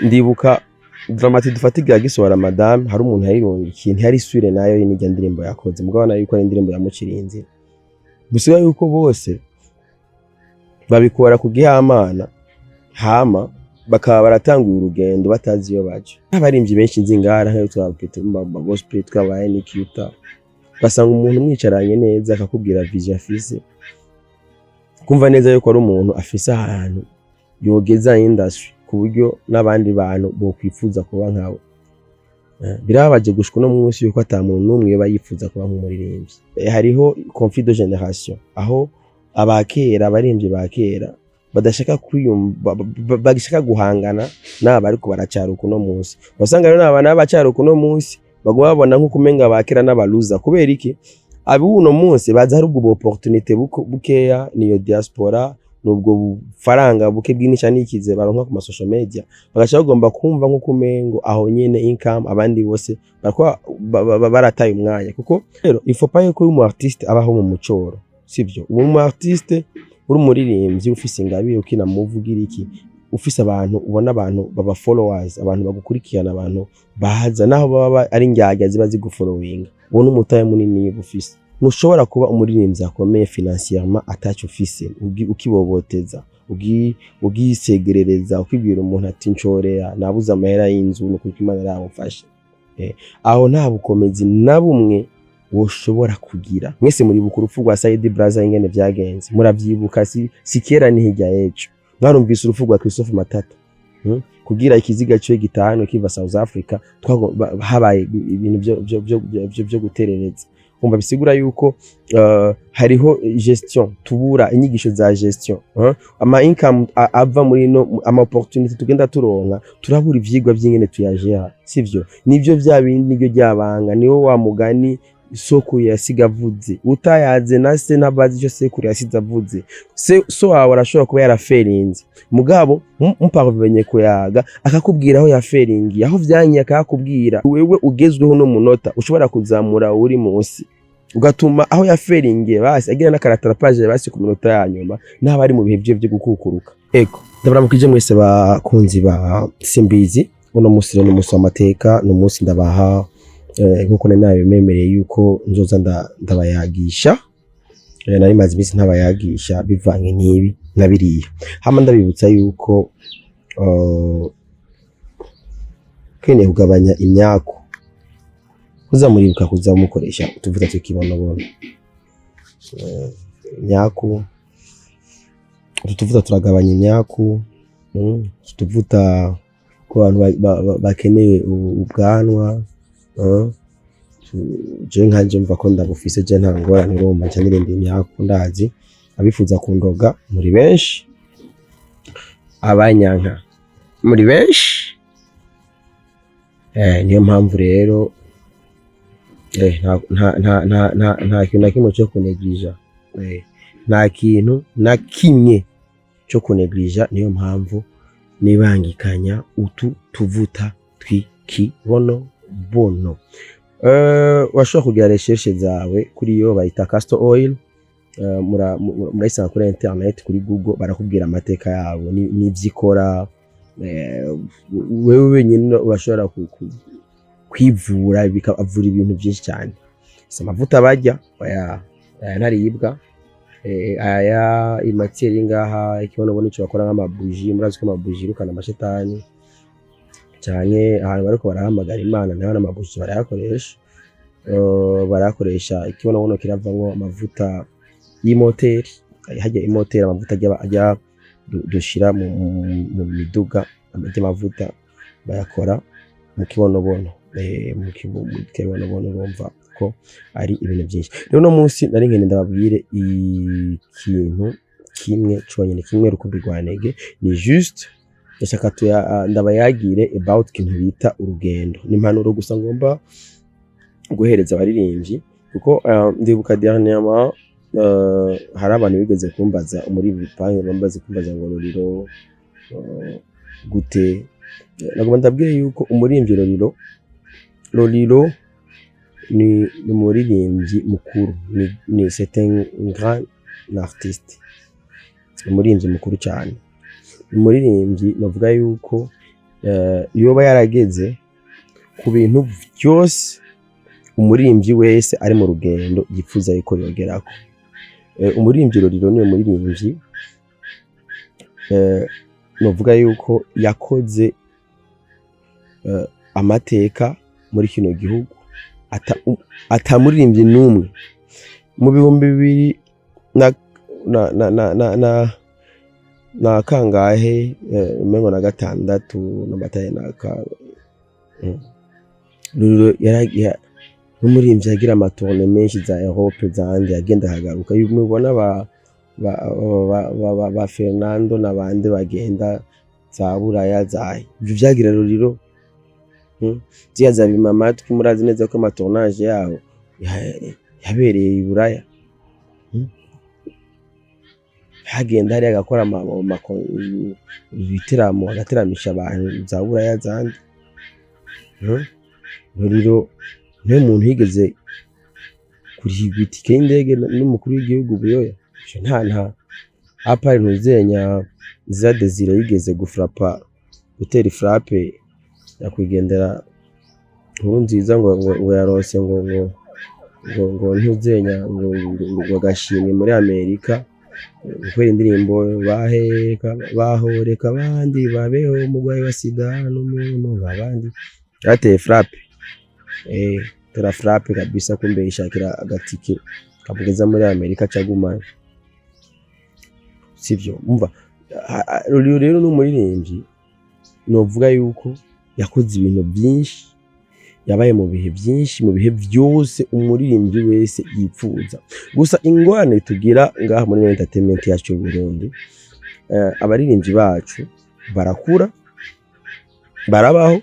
ndibuka Dramati dufatiga gisohora madame hari umuntu yayironga ikintu yari sure nayo y'inijya ndirimbo yakoze mugabo nayo yuko ari indirimbo yamucirinze gusiga yuko bose babikora kugihamana hama bakaba baratanguye urugendo batazi iyo baje abarimvye benshi nzingara nkayo twabwite mu gospel twabaye ni Kyuta basanga umuntu mwicaranye neza akakubwira vision afise kumva neza yuko ari umuntu afise ahantu yogeza industry ku buryo n'abandi bantu bo kwifuza kuba nkawe birabaje gushika no munsi yuko atamuntu numwe bayifuza kuba nk'umuririmbyi hariho conflit de génération aho abakera abaririmbyi bakera badashaka kwiyumva bagishaka guhangana n'aba ariko baracaruka no munsi basanga rero n'abana bacaruka no munsi bagwa babona nko kumenga bakera n'abaluza kubera iki abuno munsi baza hari ubwo opportunité bukeya niyo diaspora nubwo faranga buke bw'inisha nikize baronka ku social media bagashaka gomba kumva nko kumengo aho nyene income abandi bose bakwa barataye umwanya kuko rero il faut pas yuko umu artiste abaho mu mucoro sivyo umu artiste uri umuririmbyi ufise ingabire ukina muvugira iki ufise abantu ubona abantu baba followers abantu bagukurikirana abantu bahaza naho baba ari njyajya ziba zigufollowing ubona umutaye munini ufise nushobora kuba umuririmbyi akomeye financièrement atacu ufise ukiboboteza ugisegerereza ukibwira umuntu ati ncorea nabuza amahera y'inzu no kwikimana yaramufashe aho nta bukomezi na bumwe woshobora kugira mwese muri bukuru rupfu Saidi Braza ingene vyagenze muravyibuka si kera ni hirya yejo mwarumvise urupfu rwa Christophe Matata kugira ikiziga cyo gitahano kiva South Africa habaye ibintu byo guterereza umva bisigura yuko hariho gestion tubura inyigisho za gestion ama income ava muri no ama opportunity tugenda turonka turabura ivyigwa by'ingene tuyajera sivyo nivyo vyabindi nibyo ryabanga niwo wa mugani isoko yasigavuze utayaze nase nabazi cyo sekuru yasizavuze so wawe arashobora kuba yaraferinze mugabo muparvenye kuyaga akakubwira aho yaferingi aho vyanye akakubwira wewe ugezweho no munota ushobora kuzamura uri munsi ugatuma aho yaferingiye basi agira n'akaratarapage basi ku minota yanyuma n'abari mu bihe byo gukukuruka ego ndabaramukije mwese bakunzi ba Simbizi uno musi rero n'umunsi w'amateka no munsi ndabaha nkuko nayo memereye yuko nzoza ndabayagisha nari maze iminsi ntabayagisha bivanye n'ibi nabiriye hama ndabibutsa yuko kene kugabanya imyako uzamuribuka kuzamukoresha tuvuta tukibonobono imyako tuvuta turagabanya imyako tuvuta ku bantu bakeneye ubwanwa je nkanje mva ko ndabufise je ntangora niromba cyanirimba imyako ndazi abifuza kundoga muri benshi abanyanka muri benshi niyo mpamvu rero nta kintu na kimwe cyo kuneglija nta kintu na kimwe cyo kuneglija niyo mpamvu nibangikanya utu tuvuta twikibono bono washobora kugira recherche zawe kuri yo bayita castor oil murayisanga kuri internet kuri Google barakubwira amateka yabo n'ivyikora wewe wenyine urashobora kwivura bikavura ibintu byinshi cyane amavuta bajya naribwa aya imatiere ngaha ikibono nico bakora nk'amabuji murazi ko amabuji rukana amashetani cyane ahantu bariko barahamagara Imana nayo n'amabuji barakoresha ikibono kiravamo amavuta y'imoteri hajya imoteri amavuta ajya dushira mu miduga amavuta bayakora mu kibonobono urumva ko ari ibintu byinshi rero no munsi nari ngene ndababwire ikintu kimwe cyonyine kimwe rukubirwanege ni juste ndashaka ndabayagire about kintu bita urugendo n'impanuro gusa ngomba guhereza abaririmbyi kuko ndibuka dernièrement hari abantu bigeze kumbaza muri bipange bambaze kumbaza ngo Roriro gute nagomba ndabwire yuko umuririmbyi Roriro ni umuririmbyi mukuru ni c'est un grand artiste umuririmbyi mukuru cyane umuririmbyi navuga yuko yoba yarageze ku bintu byose umuririmbyi wese ari mu rugendo yifuza yuko yogerako. Umuririmbyi Roriro niwe muririmbyi novuga yuko yakoze amateka muri kino gihugu atamuririmbyi n'umwe mu bihumbi bibiri na kangahe umengo na gatandatu n'amataye Roriro n'umuririmbyi yagira amatourne menshi za Europe zandi agenda hagaruka mubona ba Fernando n'abandi bagenda za Buraya zayi ibyo vyagira Roriro ziyaza bimamatwi murazi neza ko amatournage yaho yabereye i Buraya hagenda hari agakora ibiteramo agateramisha abantu za Buraya zandi Roriro niwe muntu yigeze kurihigwa itike y'indege n'umukuru w'igihugu Buyoya nta apari ntuzenya za Desire yigeze gutera frappe yakwigendera Nkurunziza ngo yarose ngo ntuzenya ngo gashimwe muri Amerika kubera indirimbo bahoreka abandi babeho umugwayi wa sida n'umuntu abandi yateye frappe tera frappe kabisa kumbe ishakira agatike kabugeza muri Amerika cagumana sivyo umva Roriro rero n'umuririmbyi novuga yuko yakoze ibintu byinshi yabaye mu bihe byinshi mu bihe byose umuririmbyi wese yipfuza gusa ingwane tugira ngaha muri entertainment yacu Burundi abaririmbyi bacu barakura barabaho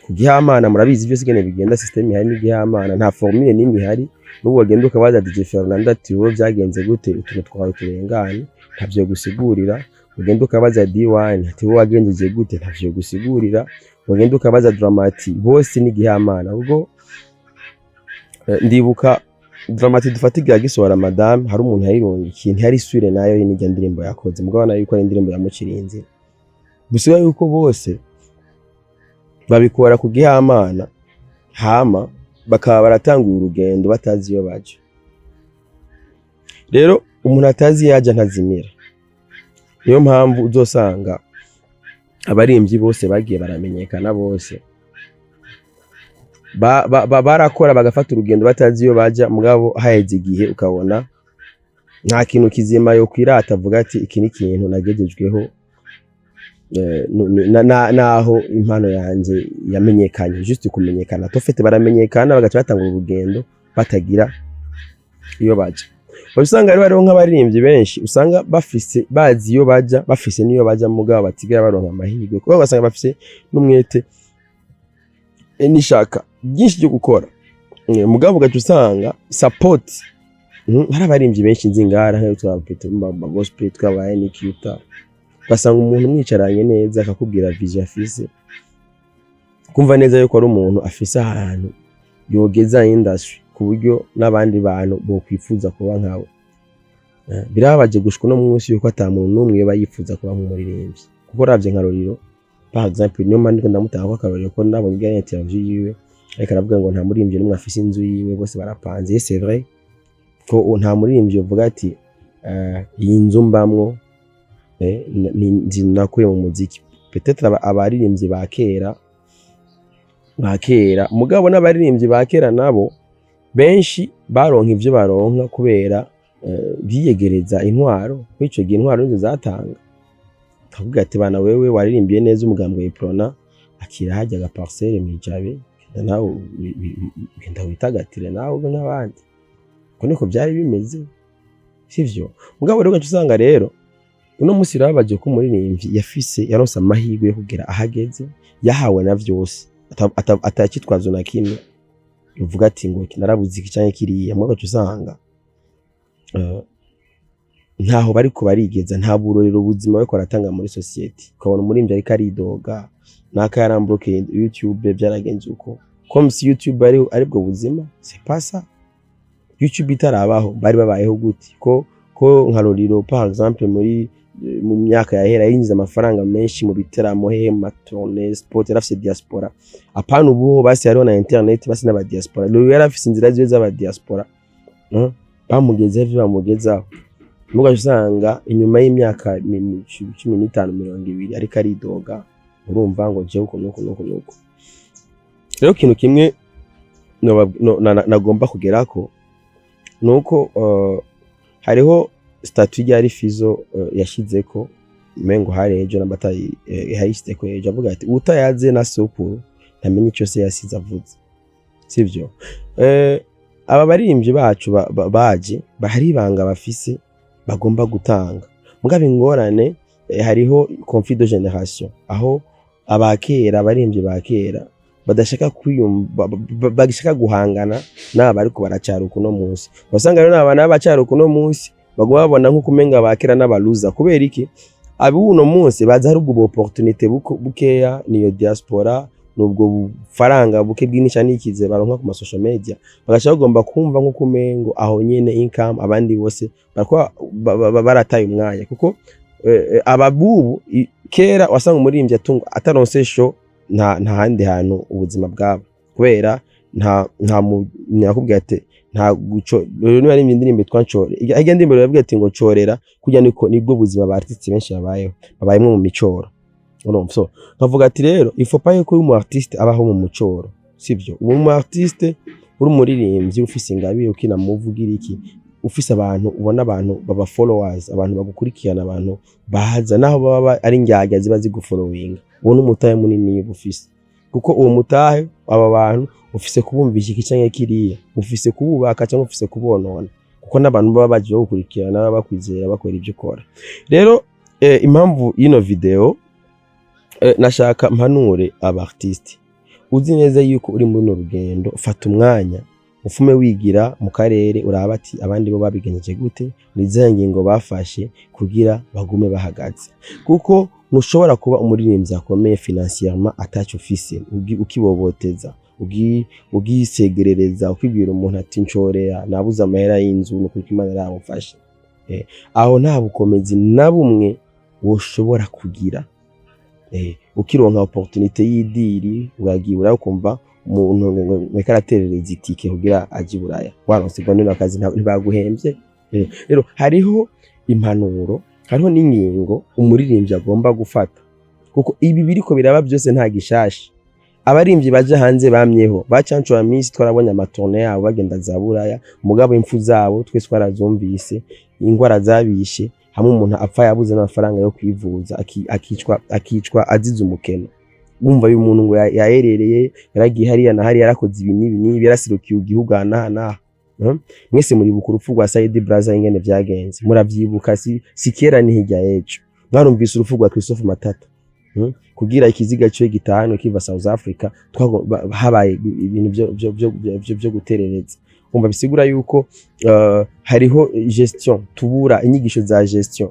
kugihamana murabizi byose gene bigenda system ihari n'igihamana nta formule n'imwe ihari n'ubu wagenda ukabaza DJ Fernando ati wowe byagenze gute utuntu twawe turengane ntavyo gusigurira ugenda ukabaza D1 ati wowe wagenjeje gute ntavyo gusigurira ugenda ukabaza Dramati bose n'igihamana ubwo ndibuka Dramati dufatiga gisohora madame hari umuntu yayirongiye ntihari sure nayo y'inijya ndirimbo yakoze mugabana yuko ari indirimbo yamucirinze gusa yuko bose babikora kugihamana hama bakaba baratanguye urugendo batazi iyo baje rero umuntu atazi yaje ntazimira niyo mpamvu uzosanga abaririmbyi bose bagiye baramenyekana bose barakora bagafata urugendo batazi iyo baja mugabo haheze igihe ukabona nta kintu kizima yo kwirata avuga ati iki ni kintu nagejejweho naho impano yanje yamenyekanye juste kumenyekana tofete baramenyekana bagaca batanga urugendo batagira iyo baje usanga rero nk'abaririmbyi benshi usanga bafise bazi iyo baja bafise niyo baja mugabo batigira baronka amahirwe kuko basanga bafise n'umwete nishaka byinshi byo gukora mugabo ugaca usanga support hari abaririmbyi benshi nzingara nk'ayo twabapita mu gospel twabaye n'ikyuta basanga umuntu mwicaranye neza akakubwira vision afise kumva neza yuko ari umuntu afise ahantu yogeza industry ku buryo n'abandi bantu bo kwifuza kuba nkawe birabaje gushika no munsi yuko atamuntu n'umwe bayifuza kuba nk'umuririmbyi kuko ravye nka Roriro par exemple niyo mandi ko ndamutanga ko akarorero ko nabonye bya interview yiwe ariko aravuga ngo nta muririmbyi n'umwe afise inzu yiwe bose barapanze c'est vrai ko nta muririmbyi uvuga ati iyi nzu mbamwo ni nakuye mu muziki peut-être abaririmbyi bakera mugabo n'abaririmbyi bakera nabo benshi baronka ivyo baronka kubera biyegereza intwaro kwico gihe intwaro nizo zatanga kavuga ati bana wewe waririmbiye neza umugambwe w'iprona akira hajya aga parcelle mwijabe nawe genda witagatire nawe n'abandi ko niko byari bimeze sivyo mugabo rero usanga rero uno musi rabaje ko umuririmbyi yafise yaronse amahirwe yo kugera ahageze yahawe na vyose atakitwazo na kimwe uvuga ati ngo narabuze iki cyane kiriya mwabacu usanga ntaho bari ko barigeza nta burorero ubuzima bwo koratanga muri society ukabona umuririmbyi ariko aridoga naka yarambuke YouTube byaragenze uko comme si YouTube aribwo buzima c'est pas ça YouTube itarabaho bari babayeho guti ko nka Roriro par exemple muri mu myaka yahera yinjiza amafaranga menshi mu biteramo he mu tournée sport yarafise diaspora apana ubu basi hariho na internet basi n'aba diaspora rero yarafise inzira ziwe z'aba diaspora bamugeze vyo bamugezaho mugaje usanga inyuma y'imyaka 15-20 ariko aridoga urumva ngo je uko nuko rero kintu kimwe nagomba kugerako nuko hariho statut ya Fizo yashizeko mengo hari ejo nambatayi yahishiteko ejo avuga ati utayaze na sokuru ntamenye ico se yasize avuze sivyo aba baririmbyi bacu baje bahari banga bafise bagomba gutanga mugabe ingorane hariho conflit de génération aho abakera baririmbyi bakera badashaka kwiyumva bagishaka guhangana n'aba ariko baracaruka no munsi basanga rero n'abana bacaruka no munsi bagomba babona nko kumenga bakera n'abaluza kubera iki abi uno munsi baza hari ubwo opportunité bukeya niyo diaspora nubwo faranga buke bw'inisha nikize baronka ku social media bagashaka bagomba kumva nko kumengo aho nyene income abandi bose barako barataye umwanya kuko ababubu kera wasanga umurimbyi atunga ataronse show nta handi hantu ubuzima bwabo kubera nta nakubwiye ati nta guco rero niba ari indirimbo twancore ige ndirimbo yavuga ati ngo corera kujya nibwo buzima ba artiste benshi babayemo mu micoro urumva so bavuga ati rero il faut pas que umu artiste abaho mu mucoro sivyo umu artiste uri umuririmbyi ufise ingabire ukina muvugira iki ufise abantu ubona abantu baba followers abantu bagukurikirana abantu bahaza naho baba ari njyajya ziba zigufollowinga ubona umutahe munini ufise kuko uwo mutahe aba bantu ufise kubumvisha iki canke kiriya ufise kububaka cyangwa ufise kubonona kuko n'abantu baba baje gukurikirana bakwizera bakora ibyo ukora rero impamvu y'ino video nashaka mpanure aba artiste uzi neza yuko uri muri no rugendo fata umwanya ufume wigira mu karere uraba ati abandi bo babigenyeje gute nizenye ngo bafashe kugira bagume bahagaze kuko nushobora kuba umuririmbyi akomeye financièrement atacho ufise ukiboboteza ugisegerereza ukibwira umuntu ati ncorera nabuza amahera y'inzu nuko Imana yaramufashe aho nta bukomezi na bumwe woshobora kugira ukironka opportunité y'idiri ugagibura ukumva umuntu mwekaraterereza itike kugira aje buraya waronse bano akazi ntibaguhembye rero hariho impanuro hariho n'ingingo umuririmbyi agomba gufata kuko ibi biriko biraba byose nta gishasha abarimbyi baje hanze bamyeho bacancura minsi twarabonye amatourne yabo bagenda za buraya mugabo impfu zabo twese twarazumvise ingwara zabishe hamwe umuntu apfa yabuze n'amafaranga yo kwivuza akicwa azize umukeno bumva uyu muntu ngo yaherereye yaragiye hariya na hariya yarakoze ibi n'ibi yarasirukiye igihugu na mwese muri bukuru urupfu rwa Said Braza ingene vyagenze muravyibuka si kera ni hirya yejo mwarumvise urupfu rwa Christophe Matata kugira ikiziga cyo gitahano kiva South Africa habaye ibintu byo guterereza umva bisigura yuko hariho gestion tubura inyigisho za gestion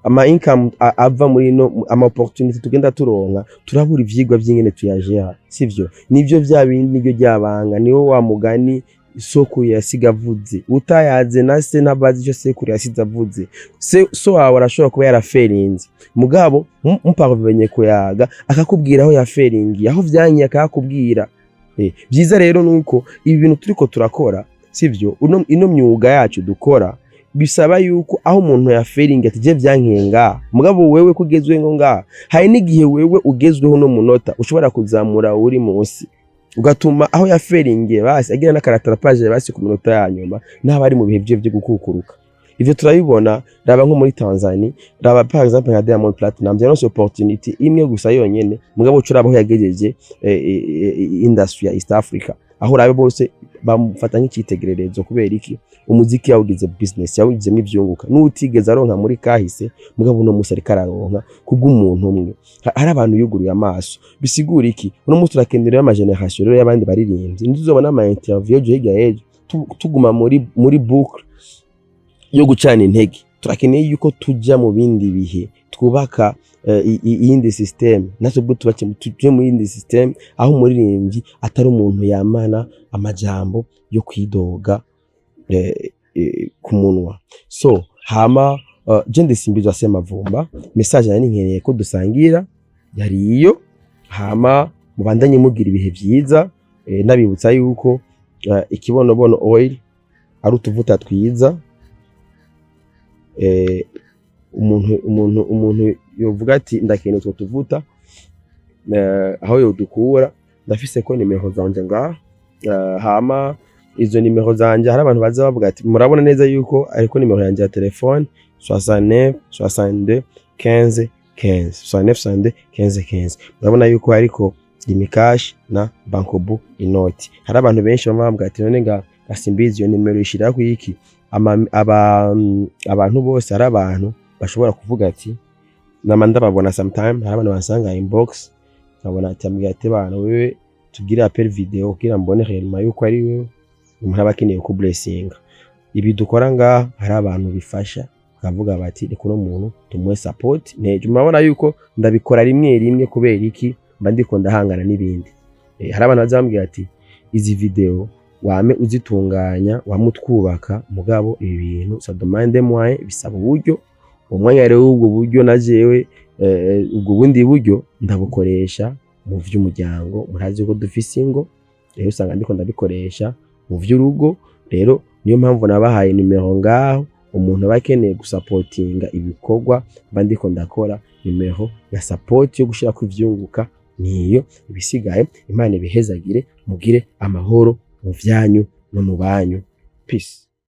ama income ava muri no ama opportunity tugenda turonka turabura ivyigwa by'ingene tuyajera sivyo nivyo vya bindi nibyo ryabanga niwo wa mugani isoko yasigavuze utayaze nase nabazi cyo sekuru yasizavuze so wawe arashobora kuba yaraferinze mugabo muparvenye kuyaga akakubwira aho yaferingi aho vyanyi akakubwira byiza rero nuko ibi bintu turiko turakora sivyo ino myuga yacu dukora bisaba yuko aho umuntu yaferingi atije vyankenga mugabo wewe kugezwe ngo nga hari n'igihe wewe ugezweho no munota ushobora kuzamura uri munsi ugatuma aho yaferingiye basi agira n'akaratarapage basi ku minota ya nyuma n'abari mu bihe byo gukukuruka ivyo turabibona raba nko muri Tanzania raba par exemple nka Diamond Platinum byanose opportunity imwe gusa yonyene mugabo curabaho yagejeje industry ya East Africa aho rabe bose bamufata nk'icitegererezo kubera iki umuziki yawugize business yawugizemo ivyunguka n'utigeze aronka muri kahise mugabo no musi ariko araronka kubw'umuntu umwe hari abantu yuguruye amaso bisigura iki uno musi turakenderera ama generation rero y'abandi baririmbyi ndizobona ama interview yo hirya yejo tuguma muri boucle yo gucana intege turakeneye yuko tujya mu bindi bihe twubaka iyindi system natubwo tuje mu yindi system aho umuririmbyi atari umuntu yamana amajambo yo kwidoga ku munwa so hama je Ndesimbizwa Semavumba, message nari nkeneye ko dusangira yari iyo, hama mubandanye mugira ibihe vyiza, nabibutsa yuko ikibonobono oil ari utuvuta twiza, umuntu yovuga ati ndakeneye utwo tuvuta, aho yodukura ndafise ko nimero zanje ngaha, hama izo nimero zanje hari abantu baza bavuga ati murabona neza yuko ariko nimero yanje ya telefone 69 62 15 15 69 62 15 15. Murabona yuko ariko Dimikash na Bankobu inoti. Hari abantu benshi bama bavuga ati none Gasimbizi iyo nimero ishira ku iki? Abantu bose hari abantu bashobora kuvuga ati namanda babona sometime, hari abantu basanga inbox nkabona ati ambwira ati bana wewe tugire appel video kugira mbone réellement yuko ari wewe umuntu aba akeneye ku blessinga. Ibi dukora ngaha hari abantu bifasha bakavuga bati reka uno muntu tumuhe support. Neje murabona yuko ndabikora rimwe rimwe kubera iki mba ndiko ndahangana n'ibindi. Hari abantu bazambwira ati izi video wame uzitunganya wamutwubaka mugabo ibi bintu ça demande moyen, bisaba uburyo. Umwanya rero ubwo buryo najewe ubwo bundi buryo ndabukoresha mu vy'umuryango. Murazi ko dufise ingo, rero usanga ndiko ndabikoresha mu vy'urugo. Rero niyo mpamvu nabahaye nimero ngaho, umuntu abakeneye gusupportinga ibikorwa mba ndiko ndakora, nimero ya support yo gushira ku ivyunguka niyo. Ibisigaye Imana ibihezagire, mugire amahoro mu vyanyu no mu banyu. Peace.